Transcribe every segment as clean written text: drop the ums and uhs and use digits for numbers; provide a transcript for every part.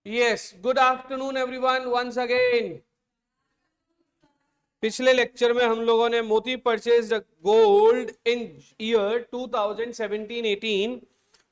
Yes, good afternoon everyone once again. पिछले lecture में हम लोगों ने मोती purchase gold in year 2017-18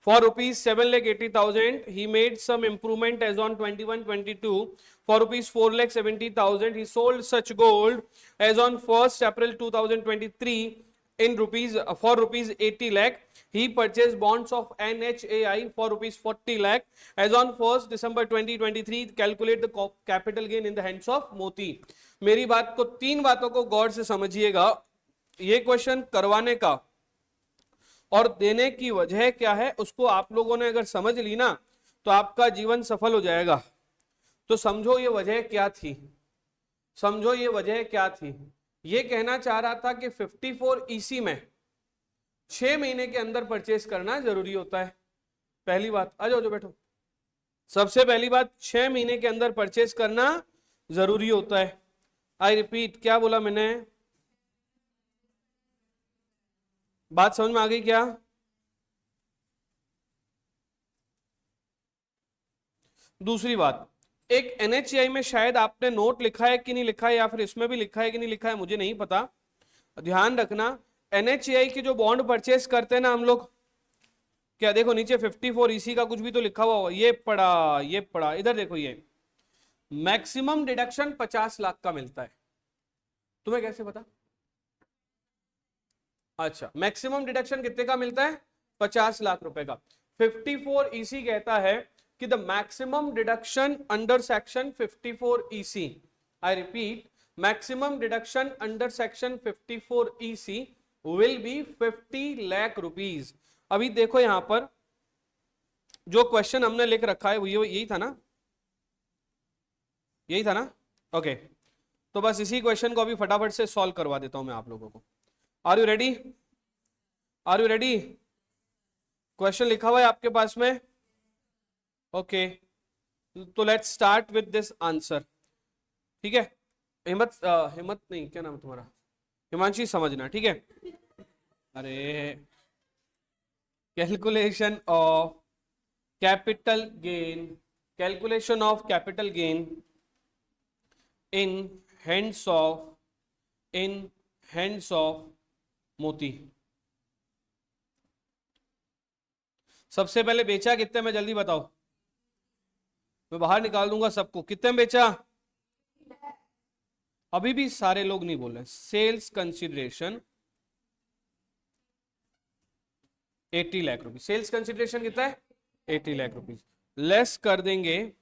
for rupees 7,80,000. He made some improvement as on 21-22 for rupees 4,70,000. He sold such gold as on 1st April 2023 in rupees for rupees 80 lakh. He purchased bonds of NHAI for rupees 40 lakh. As on 1st December 2023, calculate the capital gain in the hands of Moti. मेरी बात को, तीन बातों को गौर से समझिएगा. ये question करवाने का और देने की वजह क्या है उसको आप लोगों ने अगर समझ ली ना तो आपका जीवन सफल हो जाएगा. तो समझो ये वजह क्या थी. समझो ये वजह क्या थी. ये कहना चाह रहा था कि 54 ईसी में 6 महीने के अंदर परचेस करना जरूरी होता है. पहली बात, आ जाओ जो बैठो. सबसे पहली बात, 6 महीने के अंदर परचेस करना जरूरी होता है. आई रिपीट, क्या बोला मैंने? बात समझ में आ गई क्या? दूसरी बात, एक एनएचआई में शायद आपने नोट लिखा है कि नहीं लिखा है, या फिर इसमें भी लिखा है कि नहीं लिखा है, मुझे नहीं पता. ध्यान रखना, एनएचआई की जो बॉन्ड परचेस करते हैं ना हम लोग, क्या देखो नीचे 54 ईसी का कुछ भी तो लिखा हुआ, ये पड़ा, इधर देखो, ये मैक्सिमम डिडक्शन 50 लाख का मिलता है. तुम्हें कैसे पता? अच्छा, मैक्सिमम डिडक्शन कितने का मिलता है? 50 लाख रुपए का. 54 ईसी कहता है कि the maximum deduction under section 54 EC, I repeat, maximum deduction under section 54 EC will be 50 lakh rupees. अभी देखो यहां पर जो क्वेश्चन हमने लिख रखा है वो यही था ना, यही था ना? ओके, तो बस इसी क्वेश्चन को अभी फटाफट से सॉल्व करवा देता हूं मैं आप लोगों को. Are you ready? Are you ready? Question लिखा हुआ है आपके पास में? ओके, तो let's start with this answer. ठीक है, हिम्मत नहीं, क्या नाम है तुम्हारा? हिमांशी, समझना, ठीक है? अरे, calculation of capital gain, calculation of capital gain in hands of मोती. सबसे पहले बेचा कितने में, जल्दी बताओ, मैं बाहर निकाल दूंगा सबको. कितने में बेचा? अभी भी सारे लोग नहीं बोल रहे. Sales consideration 80 lakh rupees. Sales consideration कितना है? 80 लाख रुपीज. लेस कर देंगे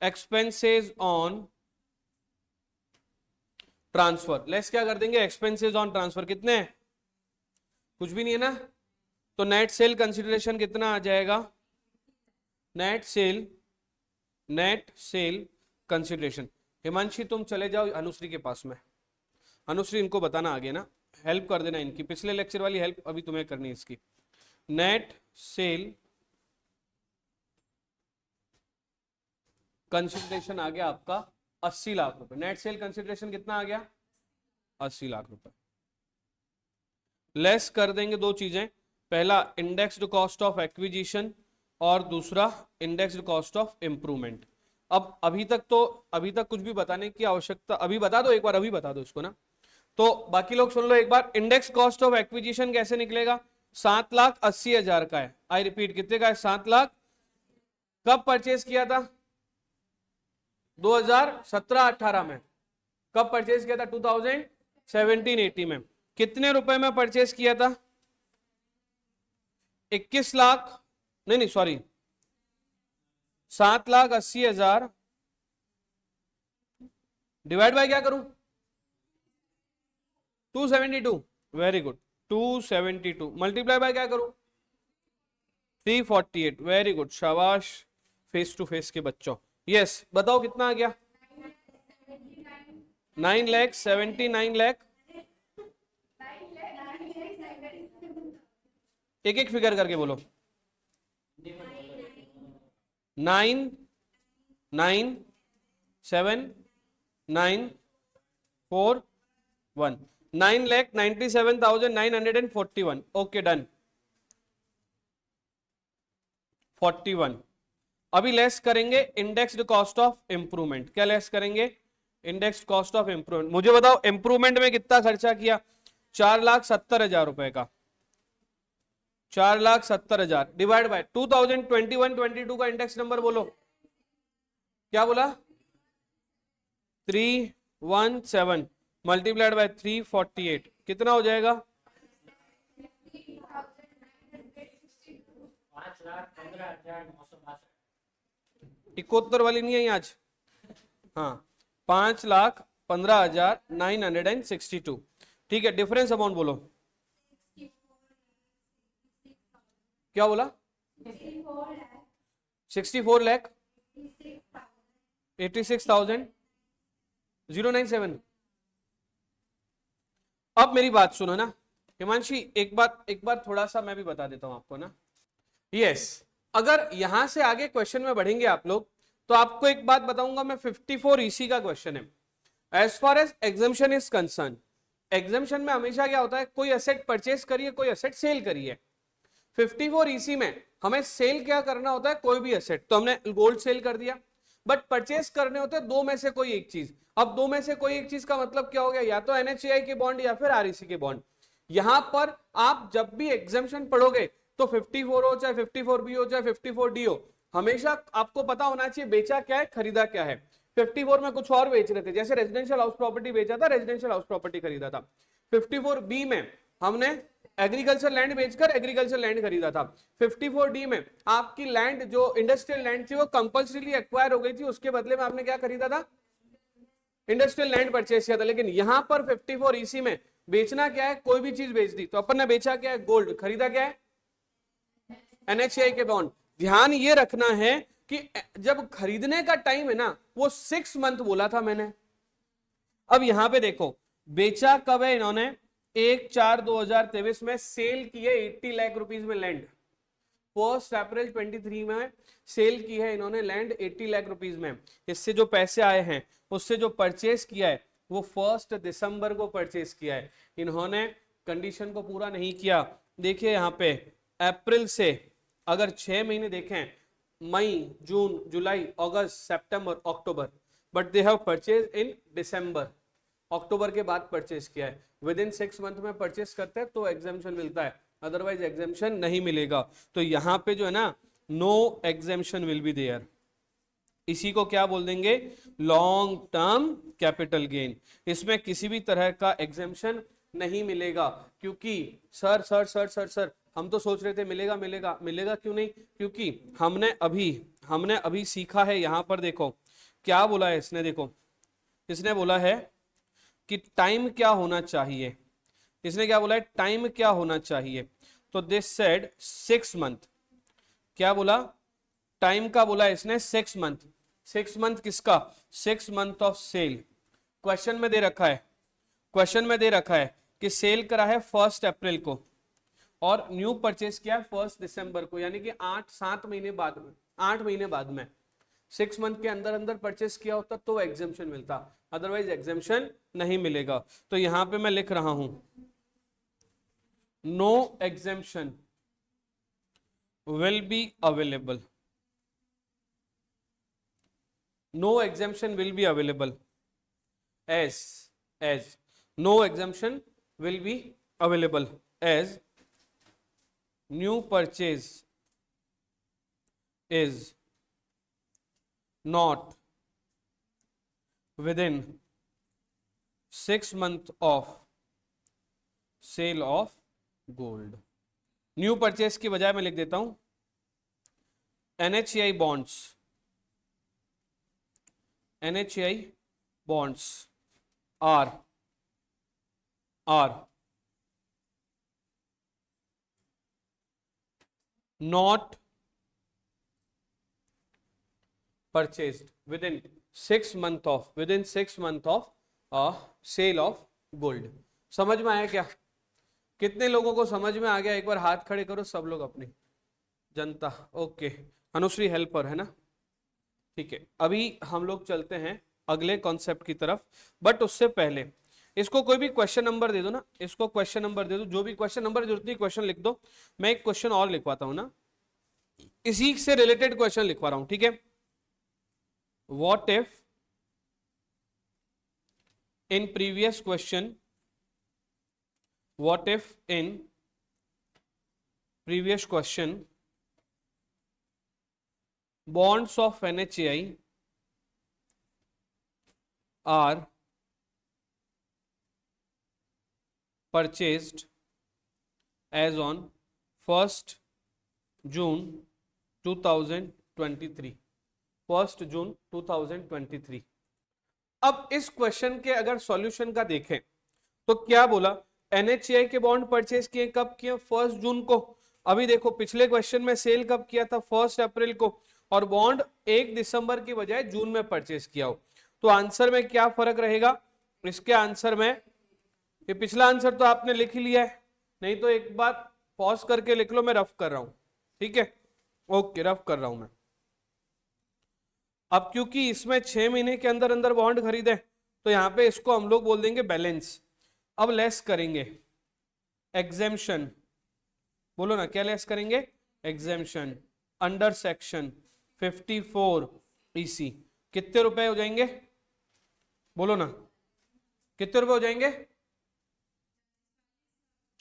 एक्सपेंसेस ऑन ट्रांसफर. लेस क्या कर देंगे? Expenses on transfer. कितने? कुछ भी नहीं है ना. तो नेट सेल कंसिडरेशन कितना आ जाएगा? Net sale consideration. हिमांशी तुम चले जाओ अनुश्री के पास में. अनुश्री, इनको बताना आगे ना, हेल्प कर देना इनकी. पिछले लेक्चर वाली हेल्प अभी तुम्हें करनी है इसकी. नेट सेल कंसिडरेशन आ गया आपका 80 लाख रुपए. नेट सेल कंसिडरेशन कितना आ गया? 80 लाख रुपए. लेस कर देंगे दो चीजें, पहला इंडेक्स्ड कॉस्ट ऑफ एक्विजिशन और दूसरा इंडेक्स्ड कॉस्ट ऑफ इंप्रूवमेंट. अब अभी तक कुछ भी बताने की आवश्यकता, अभी बता दो एक बार, अभी बता दो इसको ना. तो बाकी लोग सुन लो एक बार. इंडेक्स कॉस्ट ऑफ एक्विजिशन कैसे निकलेगा? 7,80,000 का है. आई रिपीट, कितने का है? 7 लाख. कब परचेज किया था? 2017-18 में. कब परचेज किया था? 2017-18 में. कितने रुपए में परचेज किया था? 21 लाख, नहीं सॉरी, 7,80,000 डिवाइड बाय क्या करूं? 272. Very good. 272 मल्टीप्लाई बाय क्या करूं? 348. वेरी गुड, शाबाश फेस टू फेस के बच्चों. यस, बताओ कितना आ गया? 9,79 लाख. एक एक फिगर करके बोलो. 9,9,7,9,4,1. 9,97,941. Okay, done. 41. अभी लेस करेंगे इंडेक्स्ड कॉस्ट ऑफ इंप्रूवमेंट। क्या लेस करेंगे? Indexed cost of improvement. मुझे बताओ इंप्रूवमेंट में कितना खर्चा किया? 4,70,000 रुपए का। 4,70,000 डिवाइड बाय 2021-22 का इंडेक्स नंबर बोलो। क्या बोला? 317 मल्टीप्लाइड बाय 348 कितना हो जाएगा? 71 वाली नहीं है आज? हाँ, 5,15,962। ठीक है, डिफरेंस अमाउंट बोलो। क्या बोला? 64 लाख 86,097। अब मेरी बात सुनो ना हिमांशी, एक बार थोड़ा सा मैं भी बता देता हूं आपको ना। यस, अगर यहां से आगे क्वेश्चन में बढ़ेंगे आप लोग तो आपको एक बात बताऊंगा मैं। 54 ईसी का क्वेश्चन है। As far as exemption is concern, exemption में हमेशा क्या होता है, कोई एसेट परचेज करिए, कोई एसेट सेल करिए। 54 ईसी में हमें सेल क्या करना होता है? कोई भी एसेट। तो हमने गोल्ड सेल कर दिया, बट परचेज करने होते हैं दो में से कोई एक चीज। अब दो में से कोई एक चीज का मतलब क्या हो गया? या तो एनएचएआई के बॉन्ड या फिर आरईसी के बॉन्ड। यहां पर आप जब भी एग्जाम्शन पढ़ोगे तो 54 हो चाहे 54 बी हो चाहे 54 डी हो, हमेशा आपको पता होना चाहिए बेचा क्या है, खरीदा क्या है। 54 में कुछ और बेच रहे थे, जैसे रेजिडेंशियल हाउस प्रॉपर्टी बेचा था, रेजिडेंशियल हाउस प्रॉपर्टी खरीदा था। 54 बी में हमने एग्रीकल्चर लैंड बेचकर एग्रीकल्चर लैंड खरीदा था। 54 डी में आपकी लैंड जो इंडस्ट्रियल लैंड थी वो कंपल्सरीली एक्वायर हो गई थी, उसके बदले में आपने क्या खरीदा था? इंडस्ट्रियल लैंड परचेज किया था। लेकिन यहां पर 54 ईसी में बेचना क्या है? कोई भी चीज बेच दी। तो अपन ने बेचा क्या है? गोल्ड। खरीदा क्या है? एनएचएआई के बॉन्ड। ध्यान ये रखना है कि जब खरीदने का टाइम है ना, वो 6 मंथ बोला था मैंने। अब यहां पे देखो बेचा कब है इन्होंने? 1/4/2023 में सेल की है 80 लाख रुपीस में लैंड। 1 अप्रैल 23 में सेल की है इन्होंने लैंड 80 लाख रुपीस में। इससे जो पैसे आए हैं उससे जो परचेस किया है वो 1 दिसंबर को परचेस किया है। इन्होंने कंडीशन को पूरा नहीं किया। देखिए यहाँ पे अप्रैल से अगर 6 महीने देखें, मई, जून, जुलाई, अगस्त, सितंबर, अक्टूबर, but they have purchase in दिसंबर। अक्टूबर के बाद परचेज किया है। विद इन 6 मंथ में परचेज करते हैं तो एग्जाम्शन मिलता है, अदरवाइज एग्जाम्शन नहीं मिलेगा। तो यहां पे जो है ना, no exemption will be there. इसी को क्या बोल देंगे? Long term capital gain. इसमें किसी भी तरह का एग्जाम्शन नहीं मिलेगा, क्योंकि सर हम तो सोच रहे थे मिलेगा मिलेगा मिलेगा, क्यों नहीं? क्योंकि हमने अभी सीखा है। यहां पर देखो क्या बोला है इसने, देखो इसने बोला है कि टाइम क्या होना चाहिए। इसने क्या बोला है? टाइम क्या होना चाहिए। तो दिस सेड 6 मंथ। क्या बोला? टाइम का बोला इसने 6 मंथ। 6 मंथ किसका? 6 मंथ ऑफ सेल। क्वेश्चन में दे रखा है कि सेल करा है 1 अप्रैल को और न्यू परचेस किया है 1 दिसंबर को, यानी कि 8-7 महीने बाद में, 8 महीने बाद में। 6 मंथ के अंदर परचेस किया होता तो एग्जाम्शन मिलता, अदरवाइज एग्जाम्शन नहीं मिलेगा। तो यहां पे मैं लिख रहा हूं no exemption will be available. No exemption will be available as no exemption will be available as new purchase is not within 6 month of sale of gold। New purchase की बजाय मैं लिख देता हूं NHAI bonds are not purchased within 6 month of sale of gold। समझ में आया क्या? कितने लोगों को समझ में आ गया? एक बार हाथ खड़े करो सब लोग, अपनी जनता। ओके, अनुश्री हेल्पर है ना? ठीक है, अभी हम लोग चलते हैं अगले कॉन्सेप्ट की तरफ, बट उससे पहले इसको कोई भी क्वेश्चन नंबर दे दो ना, इसको क्वेश्चन नंबर दे दो, जो भी क्वेश्चन नंबर जरूरत नहीं क्वेश्चन लिख दो। मैं एक क्वेश्चन और लिखवाता हूं ना, इसी से रिलेटेड क्वेश्चन लिखवा रहा हूं, ठीक है। What if in previous question, what if in previous question bonds of NHAI are purchased as on 1st June 2023, 1st June 2023। अब इस क्वेश्चन के अगर सॉल्यूशन का देखें तो क्या बोला, NHAI के बॉन्ड परचेज किए, कब किए, 1 जून को। अभी देखो पिछले क्वेश्चन में सेल कब किया था, 1 अप्रैल को, और बॉन्ड 1 दिसंबर की बजाय जून में परचेज किया हो, तो आंसर में क्या फर्क रहेगा। इसके आंसर में, ये पिछला आंसर तो आपने लिख ही लिया है, नहीं तो एक बार पॉज करके लिख लो, मैं रफ कर रहा हूं, ठीक है, ओके रफ कर रहा हूं मैं। अब क्योंकि इसमें 6 महीने के अंदर अंदर बॉन्ड खरीदे, तो यहां पे इसको हम लोग बोल देंगे बैलेंस। अब लेस करेंगे एग्जेम्पशन, बोलो ना क्या लेस करेंगे, एग्जेम्पशन अंडर सेक्शन 54 EC, कितने रुपए हो जाएंगे, बोलो ना कितने रुपए हो जाएंगे,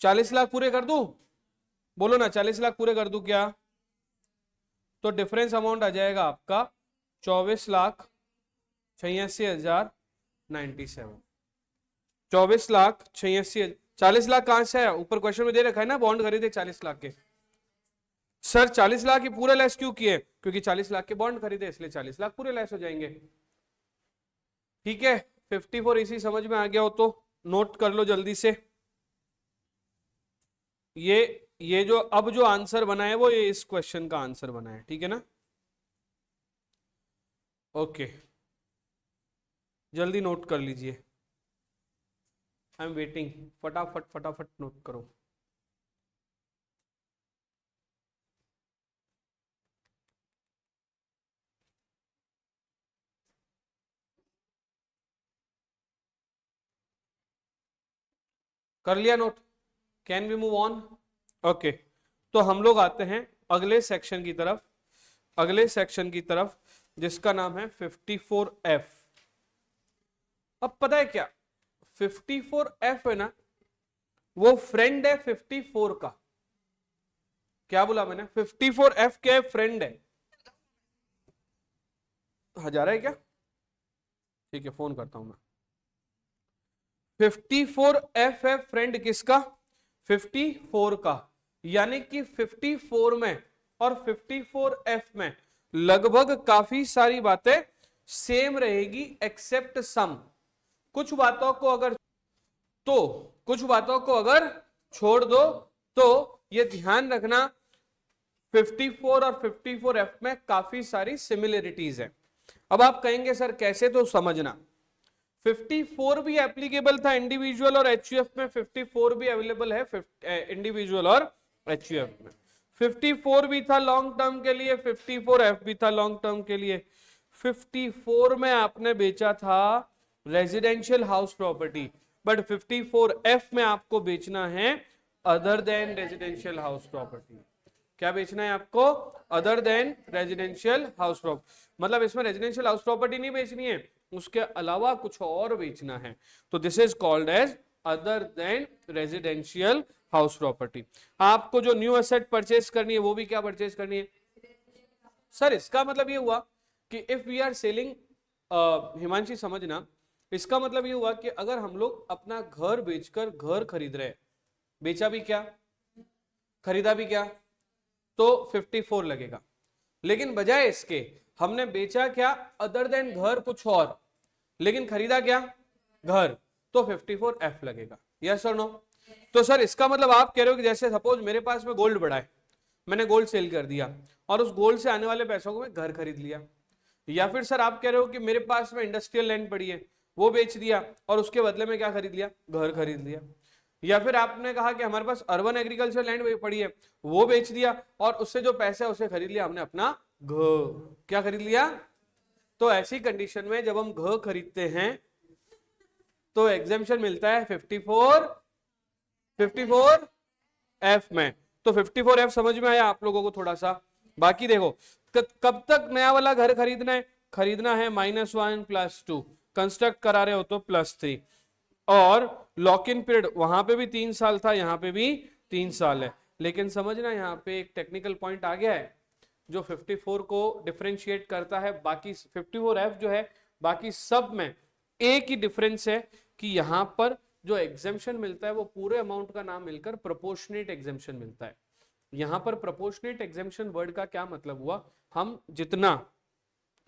40 लाख पूरे कर दूं, बोलो ना 40 लाख पूरे कर दूं क्या, तो डिफरेंस अमाउंट आ जाएगा आपका 24,86,097, 24,86,000। 40 लाख कहां से आया, ऊपर क्वेश्चन में दे रखा है ना, बॉन्ड खरीदे 40 लाख के। सर 40 लाख ही पूरे लेस क्यों किए, क्योंकि 40 लाख के बॉन्ड खरीदे, इसलिए 40 लाख पूरे लेस हो जाएंगे, ठीक है। 54 इसी समझ में आ गया हो तो नोट कर लो जल्दी से। ये जो अब जो आंसर बना है वो ये इस क्वेश्चन का आंसर बना है, ठीक है ना, ओके जल्दी नोट कर लीजिए, आई एम वेटिंग, फटाफट फटाफट नोट करो। कर लिया note, can we move on, okay. तो हम लोग आते हैं अगले सेक्शन की तरफ, अगले सेक्शन की तरफ जिसका नाम है 54F। अब पता है क्या, 54F है ना, वो फ्रेंड है 54 का। क्या बोला मैंने, 54F क्या है, फ्रेंड है। हजारा है क्या, ठीक है फोन करता हूं मैं। 54F है फ्रेंड किसका, 54 का, यानी कि 54 में और 54F में लगभग काफी सारी बातें सेम रहेगी एक्सेप्ट सम। कुछ बातों को अगर छोड़ दो तो ये ध्यान रखना 54 और 54F में काफी सारी सिमिलरिटीज है। अब आप कहेंगे सर कैसे, तो समझना 54 भी एप्लीकेबल था इंडिविजुअल और एचयूएफ में, 54 भी अवेलेबल है इंडिविजुअल और एचयूएफ में। 54 भी था लॉन्ग टर्म के लिए, 54F भी था लॉन्ग टर्म के लिए। 54 में आपने बेचा था residential house property, but 54F में आपको बेचना है other than residential house property. क्या बेचना है आपको, other than residential house property, मतलब इसमें रेजिडेंशियल हाउस प्रॉपर्टी नहीं बेचनी है, उसके अलावा कुछ और बेचना है, तो this is called as other than residential house property. आपको जो न्यू एसेट परचेज करनी है वो भी क्या परचेज करनी है सर, इसका मतलब ये हुआ कि if we are selling, Himanshi समझना, इसका मतलब ये हुआ कि अगर हम लोग अपना घर बेचकर घर खरीद रहे, बेचा भी क्या खरीदा भी क्या, तो 54 लगेगा। लेकिन बजाय इसके हमने बेचा क्या, अदर देन घर कुछ और, लेकिन खरीदा क्या घर, तो 54F लगेगा। यस और नो। तो सर इसका मतलब आप कह रहे हो कि जैसे सपोज मेरे पास में गोल्ड पड़ा है, मैंने गोल्ड सेल कर दिया और उस गोल्ड से आने वाले पैसों को मैं घर खरीद लिया, या फिर सर आप कह रहे हो कि मेरे पास में इंडस्ट्रियल लैंड पड़ी है, वो बेच दिया और उसके बदले में क्या खरीद लिया, घर खरीद लिया। या फिर आपने कहा कि हमारे पास अर्बन एग्रीकल्चर लैंड पड़ी है, वो बेच दिया और उससे जो पैसा है उसे खरीद लिया हमने अपना घर, क्या खरीद लिया। तो ऐसी कंडीशन में जब हम घर खरीदते हैं तो एग्जेम्पशन मिलता है 54F में। तो 54F समझ में आया आप लोगों को थोड़ा सा, बाकी देखो कब तक नया वाला घर खरीदना है, खरीदना है -1 +2, कंस्ट्रक्ट करा रहे हो तो +3, और लॉक इन पीरियड वहां पे भी 3 साल था, यहाँ पे भी 3 साल है। लेकिन समझना यहाँ पे एक टेक्निकल पॉइंट आ गया है जो 54 को डिफरेंशिएट करता है बाकी 54F जो है बाकी सब में एक ही डिफरेंस है कि यहां पर जो एग्जेम्पशन मिलता है वो पूरे अमाउंट का नाम मिलकर प्रोपोर्शनेट एग्जेम्पशन मिलता है। यहां पर प्रोपोर्शनेट एग्जेम्पशन वर्ड का क्या मतलब हुआ, हम जितना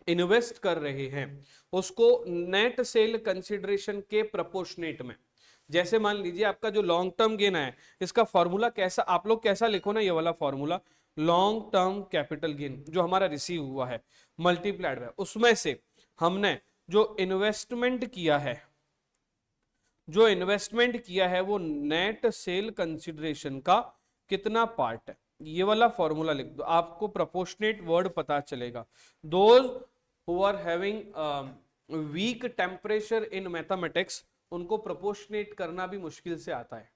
इन्वेस्ट कर रहे हैं उसको नेट सेल कंसिडरेशन के प्रोपोर्शनेट में, जैसे मान लीजिए आपका जो लॉन्ग टर्म गेन है इसका फॉर्मूला कैसा, आप लोग कैसा लिखो ना, ये वाला formula long term capital gain जो हमारा रिसीव हुआ है मल्टीप्लाइड बाय उसमें से हमने जो इन्वेस्टमेंट किया है, जो इन्वेस्टमेंट किया है वो नेट सेल कंसिडरेशन का कितना पार्ट है, ये वाला फॉर्मूला लिख दो, आपको प्रोपोर्शनेट वर्ड पता चलेगा। Those who are having weak temperature in mathematics उनको प्रोपोर्शनेट करना भी मुश्किल से आता है,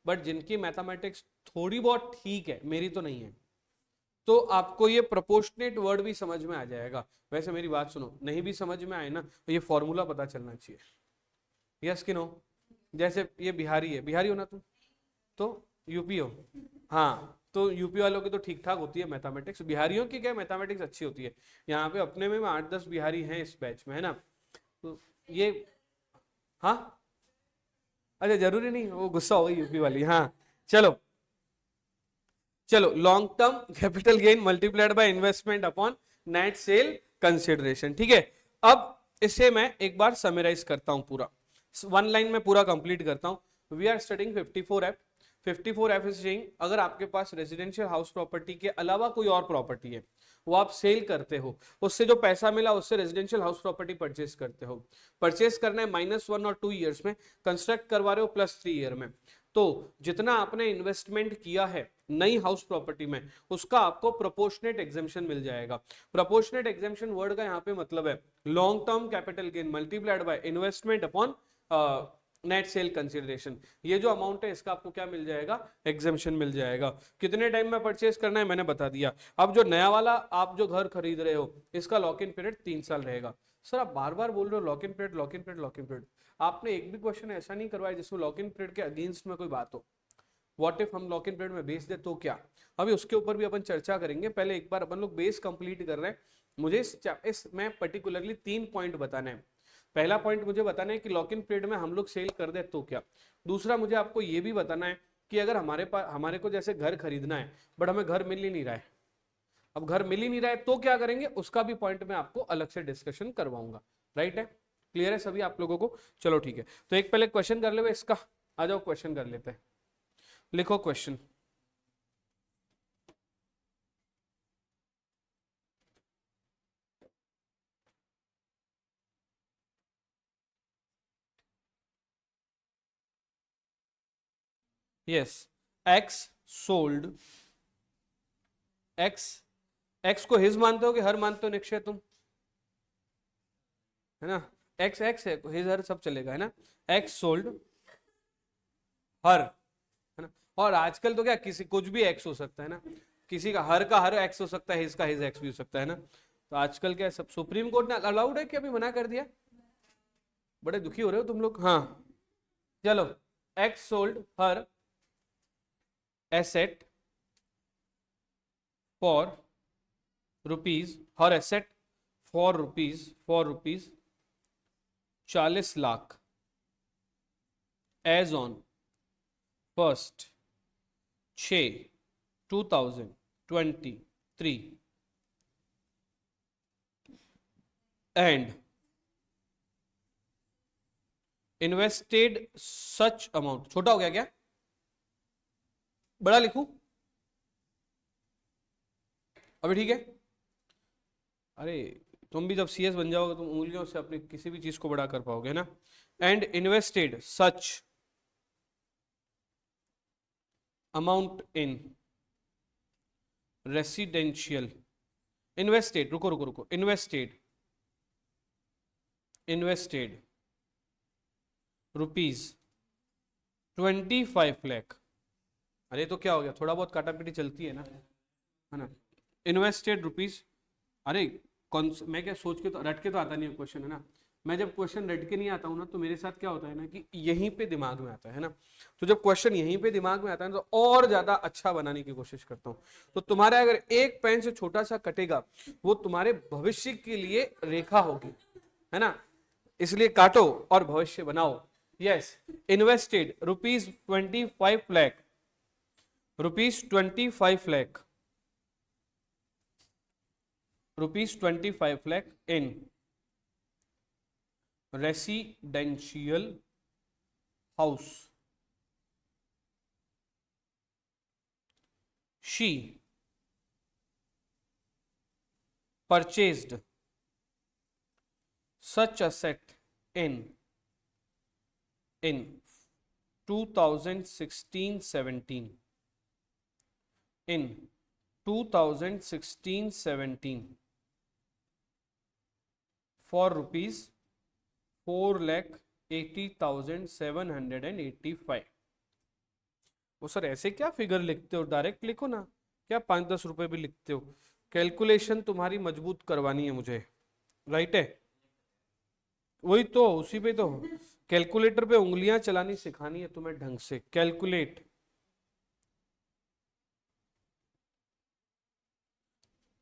बट जिनकी मैथमेटिक्स थोड़ी बहुत ठीक है, मेरी तो नहीं है, तो आपको ये प्रोपोर्शनेट वर्ड भी समझ में आ जाएगा। वैसे मेरी बात सुनो, नहीं भी समझ में आए ना तो ये फॉर्मूला पता चलना चाहिए, यस कि नो। जैसे ये बिहारी है, बिहारी हो ना तुम, तो यूपी हो, हाँ तो यूपी वालों की तो ठीक ठाक होती है मैथमेटिक्स, बिहारियों की क्या मैथमेटिक्स अच्छी होती है। यहाँ पे अपने में 8-10 बिहारी हैं इस बैच में, है ना, तो ये हाँ अच्छा जरूरी नहीं, वो गुस्सा हो गई यूपी वाली, हाँ चलो चलो, long term capital gain multiplied by investment upon net sale consideration, ठीक है। अब इसे मैं एक बार समराइज करता हूं, पूरा वन लाइन में पूरा कंप्लीट करता हूं। We are studying 54F। 54F is saying अगर आपके पास रेजिडेंशियल हाउस प्रॉपर्टी के अलावा कोई और प्रॉपर्टी है, वो आप सेल करते हो, उससे जो पैसा मिला उससे रेजिडेंशियल हाउस प्रॉपर्टी परचेस करते हो, परचेस करना है -1 और 2 ईयर्स में, कंस्ट्रक्ट करवा रहे हो +3 ईयर में, तो जितना आपने इन्वेस्टमेंट किया है नई हाउस प्रॉपर्टी में उसका आपको प्रोपोर्शनेट एग्जेम्पशन मिल जाएगा। प्रोपोर्शनेट एग्जेम्पशन वर्ड का यहाँ पे मतलब है long term capital gain multiplied by investment upon net sale consideration. ये जो अमाउंट है इसका आपको क्या मिल जाएगा, एग्जेम्पशन मिल जाएगा। कितने टाइम में परचेस करना है मैंने बता दिया। अब जो नया वाला आप जो घर खरीद रहे हो इसका लॉक इन पीरियड 3 साल रहेगा। सर आप बार बार बोल रहे हो lock in period, lock in period, lock in period, आपने एक भी क्वेश्चन ऐसा नहीं करवाया जिसमें लॉक इन पीरियड के अगेंस्ट में कोई बात हो। व्हाट इफ हम लॉक इन पीरियड में बेच दे तो क्या, अभी उसके ऊपर भी अपन चर्चा करेंगे। पहले एक बार अपन लोग बेस कंप्लीट कर रहे हैं। मुझे इस में पर्टिकुलरली 3 पॉइंट बताने हैं। पहला पॉइंट मुझे बताना है कि लॉक इन पीरियड में हम लोग सेल कर दे तो क्या। दूसरा मुझे आपको ये भी बताना है कि अगर हमारे को जैसे घर खरीदना है बट हमें घर मिल ही नहीं रहा है, अब घर मिल ही नहीं रहा है तो क्या करेंगे, उसका भी पॉइंट मैं आपको अलग से डिस्कशन करवाऊंगा। राइट है, क्लियर है सभी आप लोगों को। चलो ठीक है, तो एक पहले क्वेश्चन कर ले इसका, आ जाओ क्वेश्चन कर लेते हैं। लिखो question. Yes, x sold, x, x को हिज मानते हो कि हर मानते हो निक्षय तुम, है ना, एक्स एक्स है, हिज हर सब चलेगा, है ना। एक्स सोल्ड हर, है ना, और आजकल तो क्या किसी कुछ भी एक्स हो सकता है ना, किसी का हर एक्स हो सकता है, हिज का हिज एक्स भी हो सकता है ना। तो आजकल क्या सब सुप्रीम कोर्ट ने अलाउड है कि अभी मना कर दिया, बड़े दुखी हो रहे हो तुम लोग। हाँ चलो, x sold her asset for rupees, her asset for rupees 40 lakh as on 1/6/2023 and invested such amount, छोटा हो गया क्या, बड़ा लिखूं अभी, ठीक है। अरे तुम भी जब सीएस बन जाओगे तुम उंगलियों से अपनी किसी भी चीज को बड़ा कर पाओगे ना। And invested such amount in residential, invested, रुको रुको रुको, इन्वेस्टेड ₹25 लाख। अरे तो क्या हो गया, थोड़ा बहुत काटापीटी चलती है ना, है ना। इन्वेस्टेड रुपीज, अरे कौन, मैं क्या सोच के तो रट के तो आता नहीं है क्वेश्चन, है ना। मैं जब क्वेश्चन रट के नहीं आता हूँ ना, तो मेरे साथ क्या होता है ना कि यहीं पे दिमाग में आता है ना। तो जब क्वेश्चन यहीं पे दिमाग में आता है तो और ज्यादा अच्छा बनाने की कोशिश करता हूँ। तो तुम्हारा अगर एक पेन से छोटा सा कटेगा, वो तुम्हारे भविष्य के लिए रेखा होगी, है ना। इसलिए काटो और भविष्य बनाओ। Yes, invested rupees 25 lakh, rupees 25 lakh, rupees 25 lakh in residential house. She purchased such asset in 2016-17, in 2016-17 for rupees 4,80,785। वो सर ऐसे क्या फिगर लिखते हो, डायरेक्ट लिखो ना, क्या 5-10 रुपए भी लिखते हो। कैलकुलेशन तुम्हारी मजबूत करवानी है मुझे, राइट है। वही तो, उसी पे तो कैलकुलेटर पे उंगलियां चलानी सिखानी है तुम्हें ढंग से। Calculate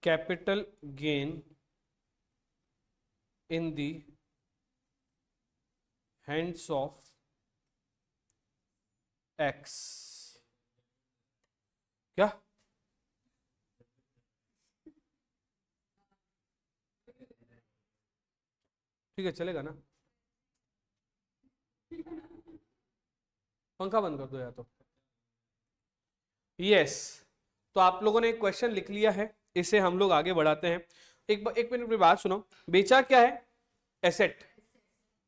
capital gain in the hands of x. क्या ठीक है, चलेगा ना। पंखा बंद कर दो या तो। यस, तो आप लोगों ने एक क्वेश्चन लिख लिया है, इसे हम लोग आगे बढ़ाते हैं। एक मिनट में बात सुनो। बेचा क्या है? एसेट।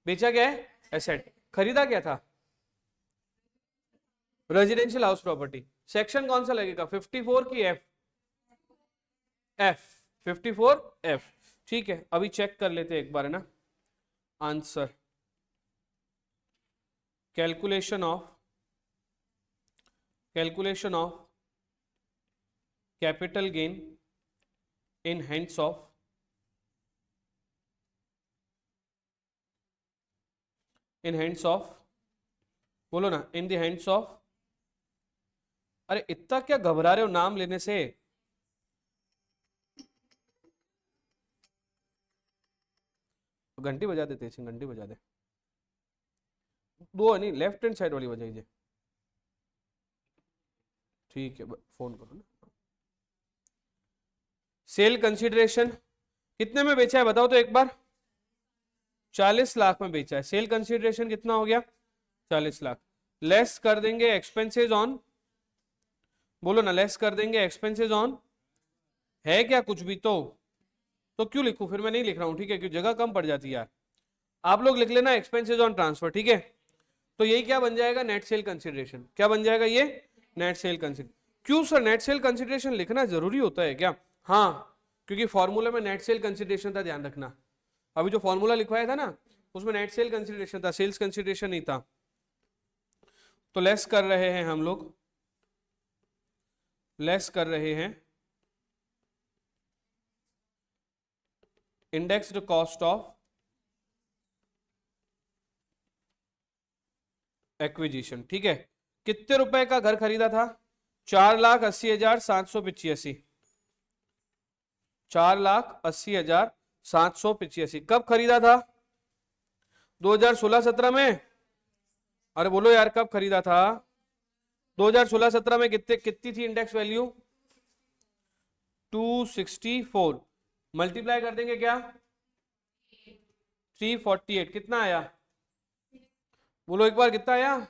बेचा क्या है? एसेट। खरीदा क्या था? Residential house property. सेक्शन कौन सा लगेगा, 54 की एफ? F, 54 F. ठीक है, अभी चेक कर लेते हैं एक बार, है ना। Answer, calculation of capital gain in hands of बोलो ना, इन द हैंड्स ऑफ। अरे इतना क्या घबरा रहे हो नाम लेने से? घंटी बजा देते, घंटी बजा दे। दो नहीं, लेफ्ट हैंड साइड वाली बजाइए। ठीक है, फोन करो ना। सेल कंसिडरेशन कितने में बेचा है बताओ तो एक बार। 40 लाख में बेचा है। सेल कंसिडरेशन कितना हो गया? 40 लाख। लेस कर देंगे एक्सपेंसेस ऑन, बोलो ना, लेस कर देंगे एक्सपेंसेस ऑन। है क्या कुछ भी तो क्यों लिखूं फिर? मैं नहीं लिख रहा हूं, ठीक है, क्यों, जगह कम पड़ जाती है यार। आप लोग लिख लेना एक्सपेंसेस ऑन ट्रांसफर, ठीक है। तो यही क्या बन जाएगा? Net sale consideration. क्या बन जाएगा ये? Net sale consideration. क्यों सर नेट सेल कंसिडरेशन लिखना जरूरी होता है क्या? हाँ, क्योंकि फॉर्मूला में नेट सेल कंसिडरेशन था, ध्यान रखना। अभी जो फॉर्मूला लिखवाया था ना, उसमें नेट सेल कंसिडरेशन था, सेल्स कंसिडरेशन नहीं था। तो लेस कर रहे हैं हम लोग, लेस कर रहे हैं इंडेक्स्ड कॉस्ट ऑफ एक्विजिशन, ठीक है। कितने रुपए का घर खरीदा था? 4,80,785। 4,80,785। कब खरीदा था? 2016-17 में। अरे बोलो यार, कब खरीदा था? 2016-17 में कितनी थी इंडेक्स वैल्यू? 264। मल्टीप्लाई कर देंगे क्या? 348। कितना आया? बोलो एक बार, कितना आया?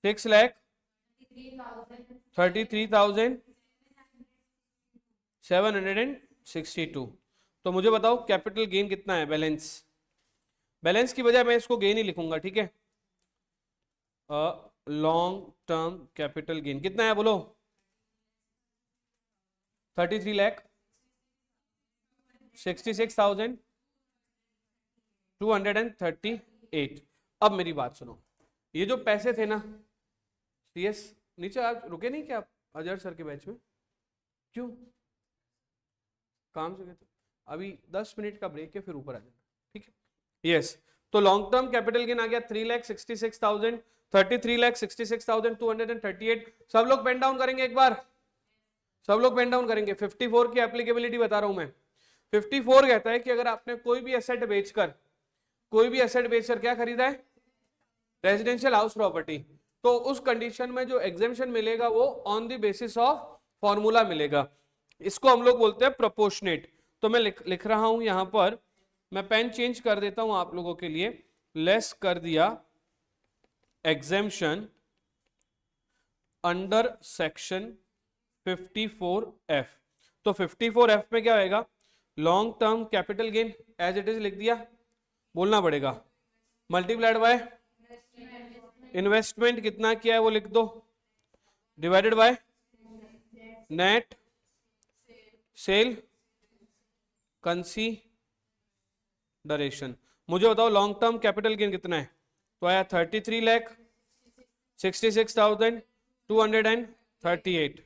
6,33,762। तो मुझे बताओ कैपिटल गेन कितना है? बैलेंस, बैलेंस की बजाय मैं इसको गेन ही लिखूंगा, ठीक है। लॉन्ग टर्म कैपिटल गेन कितना है बोलो? 33,66,238। अब मेरी बात सुनो, ये जो पैसे थे ना, सीएस नीचे आज रुके नहीं क्या आप अजहर सर के बैच में? क्यों? काम से गए थे, अभी 10 मिनट का ब्रेक है, फिर ऊपर आ जाना, ठीक है। यस, तो लॉन्ग टर्म कैपिटल गेन आ गया 3,66,000, 33,66,238। सब लोग पेन डाउन करेंगे एक बार, सब लोग पेन डाउन करेंगे। 54 की एप्लीकेबिलिटी बता रहा हूं मैं। 54 कहता है कि अगर आपने कोई भी एसेट बेचकर क्या खरीदा है, रेजिडेंशियल हाउस प्रॉपर्टी, तो उस कंडीशन में जो एग्जेम्पशन मिलेगा वो on the basis of formula मिलेगा। इसको हम लोग बोलते हैं प्रोपोर्शनेट। तो मैं लिख रहा हूं यहां पर, मैं पेन चेंज कर देता हूं आप लोगों के लिए, लेस कर दिया एग्जेम्पशन अंडर सेक्शन 54F। तो 54F में क्या होगा, long term capital gain as it is लिख दिया, बोलना पड़ेगा, मल्टीप्लाइड बाय इन्वेस्टमेंट कितना किया है वो लिख दो, divided by net sale consideration. मुझे बताओ लॉन्ग टर्म कैपिटल गेन कितना है, तो आया 33,66,238,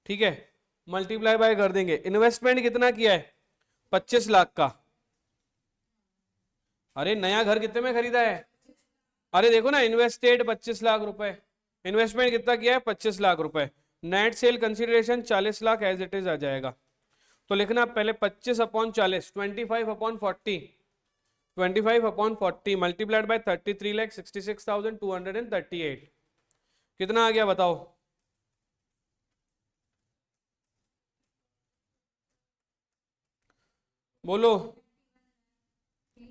ठीक है, मल्टीप्लाई बाय कर देंगे। इन्वेस्टमेंट कितना किया है, 25 लाख का। अरे नया घर कितने में खरीदा है, अरे देखो ना, इन्वेस्टेड 25 लाख रुपए, इन्वेस्टमेंट कितना किया है 25 लाख रुपए, net sale consideration 40 lakh as it is आ जाएगा। तो लिखना पहले 25/40, 25/40, 25/40 मल्टीप्लाइड बाय 33,66,238, कितना आ गया बताओ, बोलो,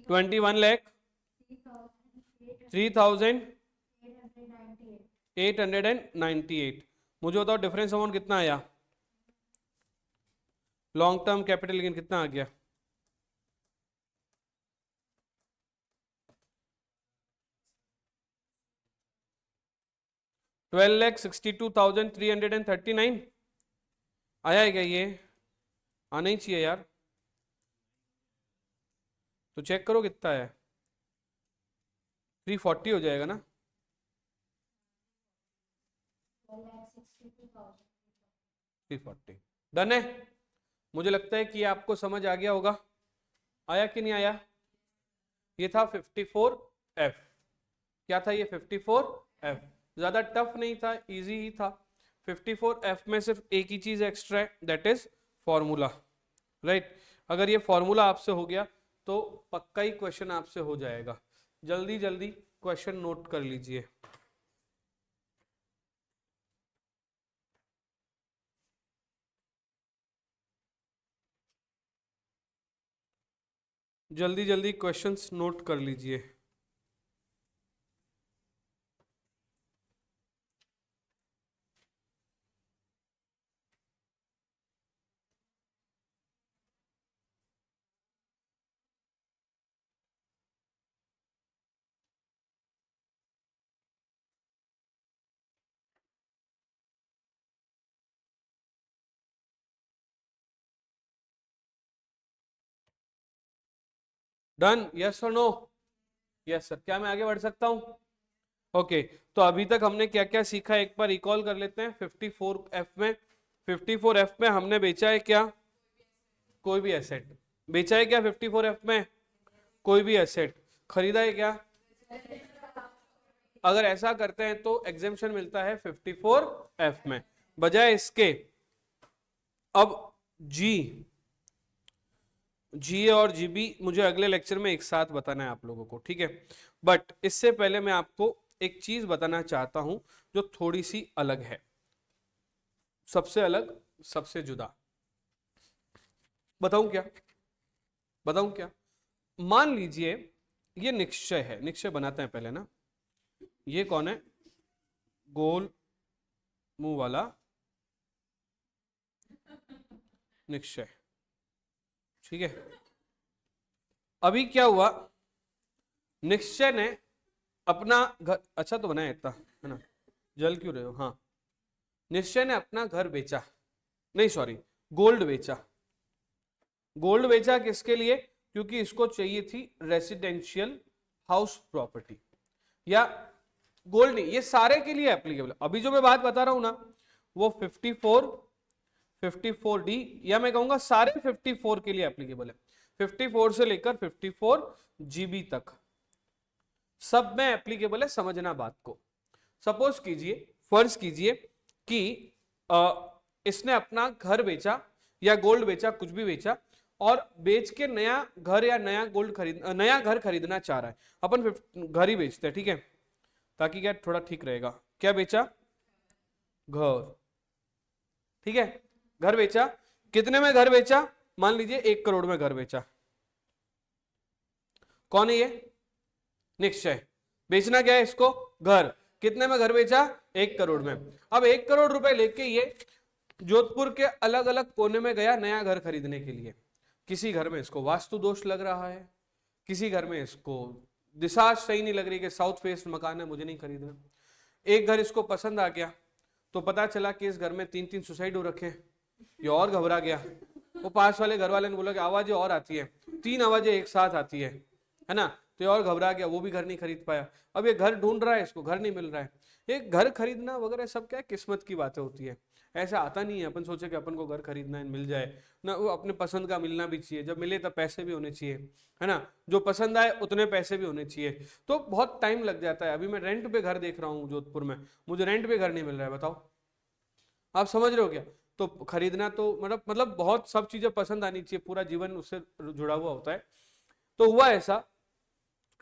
21,03,898। मुझे बताओ डिफरेंस अमाउंट कितना आया, लॉन्ग टर्म कैपिटल गेन कितना आ गया, $12,62,339 आया है क्या, ये आना ही चाहिए यार, तो चेक करो कितना है, 340 हो जाएगा ना, 340 डन है। मुझे लगता है कि आपको समझ आ गया होगा, आया कि नहीं आया। ये था 54F, क्या था ये 54F, ज्यादा टफ नहीं था, इजी ही था। 54F में सिर्फ एक ही चीज एक्स्ट्रा है, दैट इज फॉर्मूला, राइट। अगर ये फॉर्मूला आपसे हो गया तो पक्का ही क्वेश्चन आपसे हो जाएगा। जल्दी जल्दी क्वेश्चन नोट कर लीजिए। जल्दी जल्दी क्वेश्चंस नोट कर लीजिए। डन, यस और नो, यस सर। क्या मैं आगे बढ़ सकता हूं, ओके। तो अभी तक हमने क्या क्या सीखा एक बार रिकॉल कर लेते हैं। 54F में, 54F में हमने बेचा है क्या, कोई भी एसेट बेचा है क्या, 54F में कोई भी एसेट खरीदा है क्या, अगर ऐसा करते हैं तो एग्जेम्पशन मिलता है 54F में। बजाय इसके अब जी और जीबी मुझे अगले लेक्चर में एक साथ बताना है आप लोगों को, ठीक है। बट इससे पहले मैं आपको एक चीज बताना चाहता हूं जो थोड़ी सी अलग है, सबसे अलग, सबसे जुदा। बताऊं क्या, मान लीजिए ये निश्चय है, निश्चय बनाते हैं पहले ना, ये कौन है, गोल मुंह वाला निश्चय, ठीक है। अभी क्या हुआ, निश्चय ने अपना घर, अच्छा तो बनाया इतना है ना, जल क्यों रहे हो, हाँ, निश्चय ने अपना घर बेचा, नहीं सॉरी, गोल्ड बेचा। गोल्ड बेचा किसके लिए, क्योंकि इसको चाहिए थी रेसिडेंशियल हाउस प्रॉपर्टी, या गोल्ड नहीं, ये सारे के लिए एप्लीकेबल। अभी जो मैं बात बता रहा हूं ना, वो 54 54D, या मैं कहूंगा सारे 54 के लिए एप्लीकेबल है, 54 से लेकर 54 GB तक सब में एप्लीकेबल है। समझना बात को। सपोज कीजिए, फर्ज कीजिए कि इसने अपना घर बेचा या गोल्ड बेचा, कुछ भी बेचा, और बेच के नया घर या नया नया घर खरीदना चाह रहा है। अपन घर ही बेचते हैं, ठीक है, ताकि क्या थोड़ा ठीक रहेगा। क्या बेचा? घर, ठीक है, घर बेचा। कितने में घर बेचा? मान लीजिए 1 करोड़ में घर बेचा। कौन है ये? निश्चय। बेचना क्या है इसको? घर। कितने में घर बेचा? 1 करोड़ में। अब 1 करोड़ रुपए लेके ये जोधपुर के अलग अलग कोने में गया नया घर खरीदने के लिए। किसी घर में इसको वास्तु दोष लग रहा है, किसी घर में इसको दिशा सही नहीं लग रही कि साउथ फेस मकान है, मुझे नहीं खरीदना। एक घर इसको पसंद आ गया, तो पता चला कि इस घर में 3-3 सुसाइड हो रखे। ये और घबरा गया। वो पास वाले घर वाले ने बोला कि आवाजें और आती है, 3 आवाजें एक साथ आती है ना, तो ये और घबरा गया, वो भी घर नहीं खरीद पाया। अब ये घर ढूंढ रहा है, इसको घर नहीं मिल रहा है। ये घर खरीदना वगैरह सब क्या किस्मत की बातें होती है, ऐसा आता नहीं है। अपन सोचे कि अपन को घर खरीदना है, मिल जाए ना, वो अपने पसंद का मिलना भी चाहिए, जब मिले तब पैसे भी होने चाहिए, है ना, जो पसंद आए उतने पैसे भी होने चाहिए। तो बहुत टाइम लग जाता है। अभी मैं रेंट पे घर देख रहा हूँ जोधपुर में, मुझे रेंट पे घर नहीं मिल रहा है, बताओ। आप समझ रहे हो क्या? तो खरीदना तो मतलब बहुत सब चीजें पसंद आनी चाहिए, पूरा जीवन उससे जुड़ा हुआ होता है। तो हुआ ऐसा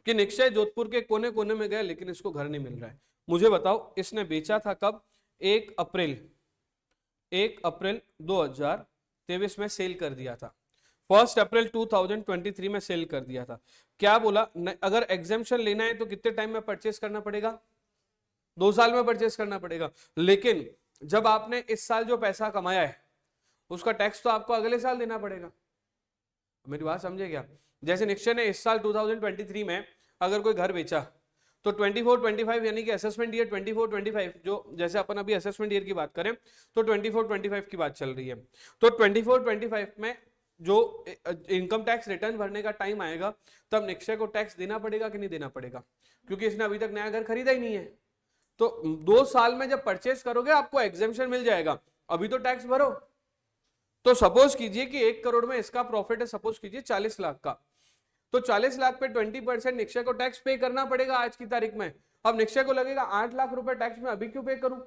कि निश्चय जोधपुर के कोने कोने में गया, लेकिन इसको घर नहीं मिल रहा है। मुझे बताओ, इसने बेचा था कब? 1 अप्रैल 2023 में सेल कर दिया था। 1 अप्रैल 2023 में सेल कर दिया था। क्या बोला? अगर एग्जेम्पशन लेना है तो कितने टाइम में परचेस करना पड़ेगा? 2 साल में परचेस करना पड़ेगा। लेकिन जब आपने इस साल जो पैसा कमाया है उसका टैक्स तो आपको अगले साल देना पड़ेगा। मेरी बात समझे क्या? जैसे निश्चय ने इस साल 2023 में अगर कोई घर बेचा तो 24-25 यानी कि असेसमेंट ईयर 24-25, जो जैसे अपन अभी असेसमेंट ईयर की बात करें तो 24-25 की बात चल रही है, तो 24-25 में जो इनकम टैक्स रिटर्न भरने का टाइम आएगा तब निश्चय को टैक्स देना पड़ेगा कि नहीं देना पड़ेगा? क्योंकि इसने अभी तक नया घर खरीदा ही नहीं है। तो 2 साल में जब परचेस करोगे आपको एग्जेम्पशन मिल जाएगा, अभी तो टैक्स भरो। तो सपोज कीजिए कि 1 करोड़ में इसका प्रॉफिट है, सपोज कीजिए 40 लाख का, तो 40 लाख पे 20% निश्चय को टैक्स पे करना पड़ेगा आज की तारीख में। अब निश्चय को लगेगा 8 लाख रुपए टैक्स में अभी क्यों पे करूं,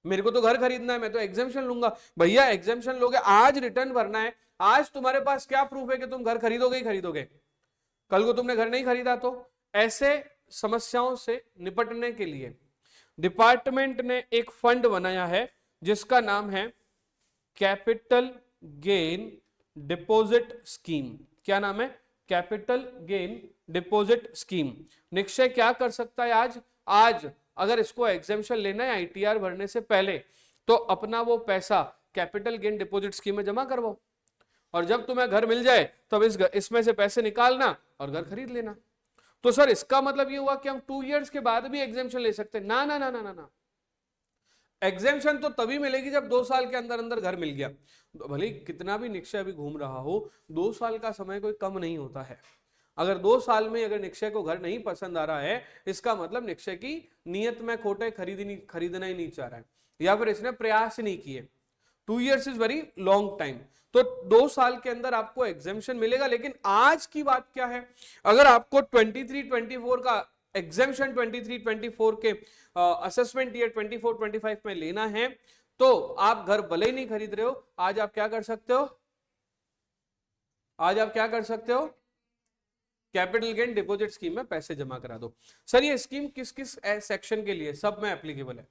मेरे को तो घर खरीदना है, मैं तो एग्जेम्पशन लूंगा। भैया एग्जेम्पशन लोगे, आज रिटर्न भरना है, आज तुम्हारे पास क्या प्रूफ है कि तुम घर खरीदोगे ही खरीदोगे? कल को तुमने घर नहीं खरीदा तो? ऐसे समस्याओं से निपटने के लिए डिपार्टमेंट ने एक फंड बनाया है जिसका नाम है कैपिटल गेन डिपॉजिट स्कीम। क्या नाम है? Capital gain deposit scheme. निश्चय क्या कर सकता है आज अगर इसको एग्जेम्पशन लेना है आईटीआर भरने से पहले, तो अपना वो पैसा कैपिटल गेन डिपॉजिट स्कीम में जमा करवाओ, और जब तुम्हें घर मिल जाए तब इसमें से पैसे निकालना और घर खरीद लेना। तो सर इसका मतलब ये हुआ कि हम 2 इयर्स के बाद भी एग्जेम्पशन ले सकते हैं? ना ना ना ना ना ना, एग्जेम्पशन तो तभी मिलेगी जब 2 साल के अंदर अंदर घर मिल गया। भले कितना भी निश्चय अभी घूम रहा हो, 2 साल का समय कोई कम नहीं होता है। अगर 2 साल में अगर निश्चय को घर नहीं पसंद आ रहा है, इसका मतलब निश्चय की नियत में खोटे खरीदना ही नहीं चाह रहा है, या फिर इसने प्रयास नहीं किए। 2 years is very long time, तो 2 साल के अंदर आपको एग्जेम्पशन मिलेगा। लेकिन आज की बात क्या है, अगर आपको 23-24 का एग्जेम्पशन 23-24 के असेसमेंट ईयर 24-25 में लेना है, तो आप घर भले ही नहीं खरीद रहे हो, आज आप क्या कर सकते हो? कैपिटल गेन डिपॉजिट स्कीम में पैसे जमा करा दो। सर ये स्कीम किस किस सेक्शन के लिए? सब में एप्लीकेबल है।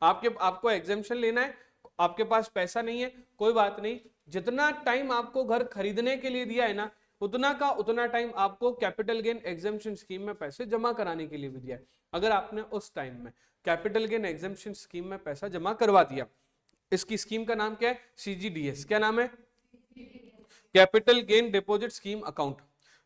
आपको एग्जेम्पशन लेना है, आपके पास पैसा नहीं है, कोई बात नहीं, जितना टाइम आपको घर खरीदने के लिए दिया है ना, उतना का उतना टाइम आपको कैपिटल गेन एग्जेम्पशन स्कीम में पैसे जमा कराने के लिए भी दिया है। अगर आपने उस टाइम में कैपिटल गेन एग्जेम्पशन स्कीम में पैसा जमा करवा दिया, इसकी स्कीम का नाम क्या है? CGDS। क्या नाम है? Capital gain deposit scheme account.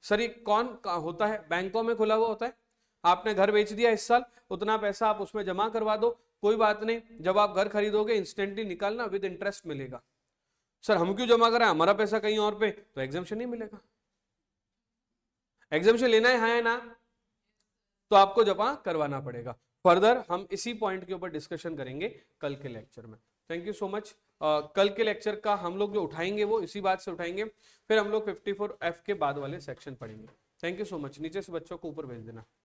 Sir ये कौन होता है? बैंकों में खुला हुआ होता है। आपने घर बेच दिया इस साल, उतना पैसा आप उसमें जमा करवा दो, कोई बात नहीं, जब आप घर खरीदोगे इंस्टेंटली निकालना, विद इंटरेस्ट मिलेगा। सर हम क्यों जमा कराएं, हमारा पैसा कहीं और पे, तो एग्जेम्पशन नहीं मिलेगा। एग्जेम्पशन लेना है, हाँ या ना? तो आपको जमा करवाना पड़ेगा। फर्दर हम इसी पॉइंट के ऊपर डिस्कशन करेंगे कल के लेक्चर में। Thank you so much. कल के लेक्चर का हम लोग जो उठाएंगे वो इसी बात से उठाएंगे, फिर हम लोग 54F के बाद वाले सेक्शन पढ़ेंगे। Thank you so much. नीचे से बच्चों को ऊपर भेज देना।